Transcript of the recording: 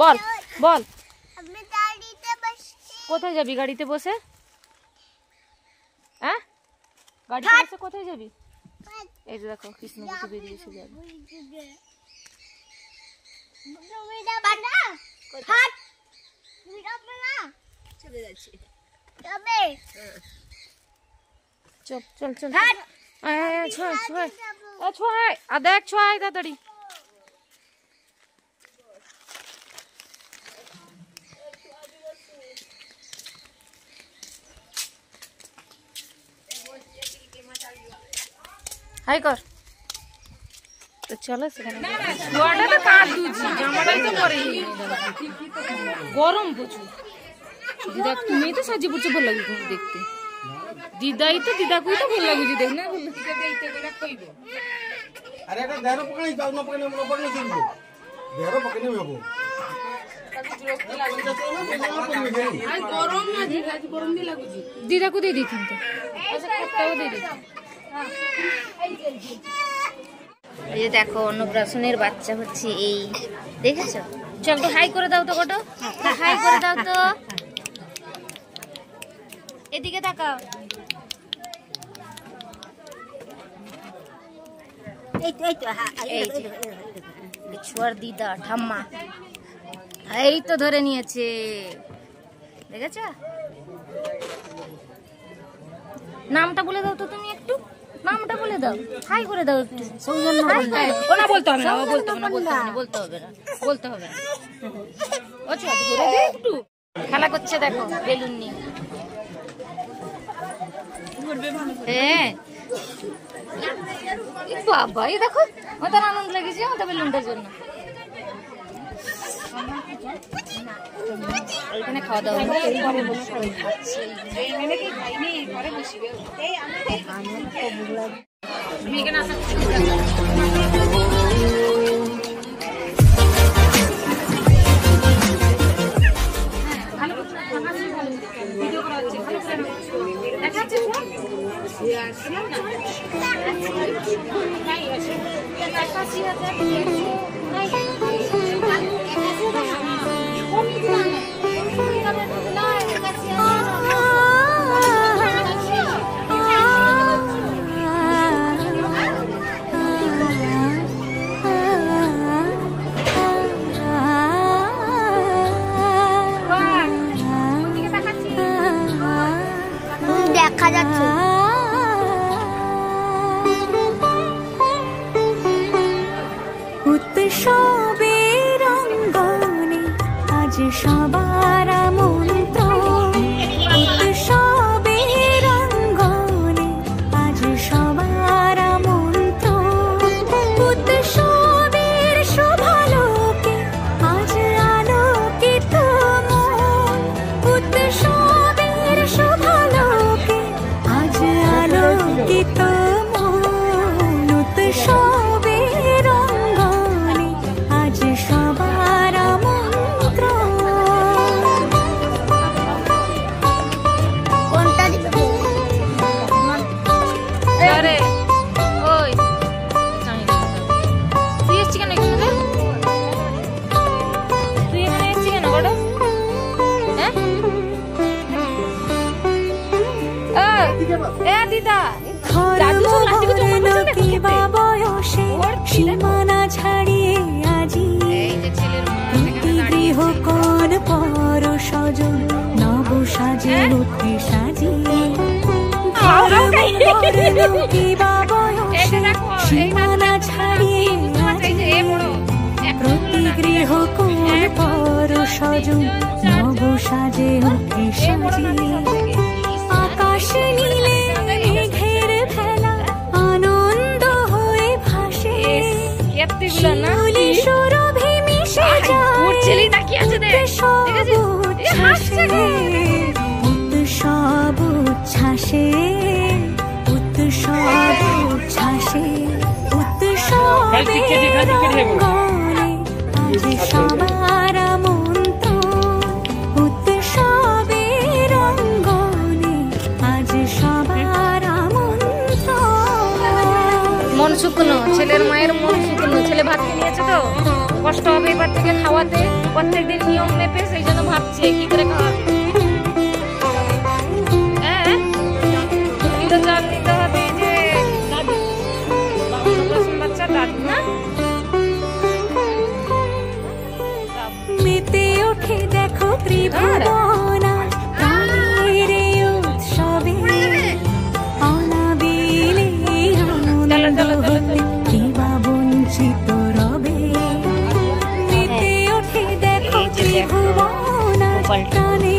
বল বল কোথায় যাবি গাড়িতে বসে? হ্যাঁ গাড়িতে বসে কোথায় যাবি? এই যে দেখো কৃষ্ণপতি বেরিয়েছে যাবে। চল চল চল দেখ ছোঁয়াই তাড়াতাড়ি। হাই কর তো চলো সেখানে ধোয়াটা তো কাট দুজি জামাটাই তো পরে গরম প্রচুর। দিদা তুমি তো সাজি পড়ছো ভাল লাগে তুমি দেখতে। দিদাই তো দিদাকুই তো ভাল লাগুছি দেখ না আরে এটা দেহর পকাই যাও না পকাই না পকাই চলবে দেহর পকাই না হবো আই গরম না দিদা আজ গরম দি লাগুছি। দিদাকু দিয়ে দিতেন তো আচ্ছা খাটাও দিয়ে দিতেন। এই যে দেখো অন্নপ্রাশনের বাচ্চা হচ্ছে এই দেখেছো। চল তো হাই করে দাও তো গোটো হাই করে দাও তো এদিকে তাকাও। ছুয়ার দিদা ঠাম্মা এই তো ধরে নিয়েছে দেখেছ। নামটা বলে দাও তো তুমি একটু নামটা বলে দাও হাই করে দাও একটু। ওনা বলতে হবে না বলতে হবে না বলতে হবে না বলতে হবে না আচ্ছা ধরে দে একটু। খেলা করছে দেখো বেলুন নিয়ে। হ্যাঁ বাবা এই দেখো ওদের আনন্দ লেগেছে আমাদের বেলুনটার জন্য। ওইখানে খাওয়া দাওয়া দেখা যাচ্ছে। উৎসবের রঙ্গনে আজ সবার আমন্ত্রণ। উৎসবের রঙ্গনে আজ সবার আমন্ত্রণ। উৎসবের শোভালোকে আজ আলোকিত মন। উৎসবের শোভালোকে আজ আলোকিত মন। উৎসবের রঙ্গনে আজ সবার আমন্ত্রণ। কোনটা দিবে? আরে ওই তুই এসছি কেন এখানে? তুই এখানে এসছি কেন বড়? হ্যাঁ এ দিদা সীমানা ছাড়িয়ে আজি গৃহ কোন পর সজন নব সাজে উঠে সাজিয়ে। সীমানা ছাড়িয়ে প্রতি গৃহ কোন পর সজন নব সাজে উঠে সাজিয়ে। আকাশ নীলে মেঘের ভেলা আনন্দ হয়ে ভাসে। শিউলি সুরভি মিশে যায় উৎসব উচ্ছ্বাসে। উৎসব উচ্ছ্বাসে উৎসবের রঙ্গনে আজ সবার আমন্ত্রণ। উৎসবের রঙ্গনে আজ সবার আমন্ত্রণ। মন শুকনো ছেলের মায়ের মন শুকনো। ছেলে ভাত নিয়েছে তো কষ্ট হবে এবার থেকে খাওয়াতে। প্রত্যেকদিন নিয়ম মেপে সেই জন্য ভাবছে কি করে খাওয়াবে। হ্যাঁ 2 কিলো চাল নিতে হবে যে দাদু বাচ্চা দাদু না মেতে ওঠে দেখো ত্রিভুবনা প্রাণের উৎসবে অনাবিলে আনন্দ হতে কিবা বঞ্চিত রবে। মেতে ওঠে দেখো ত্রিভুবনা প্রাণের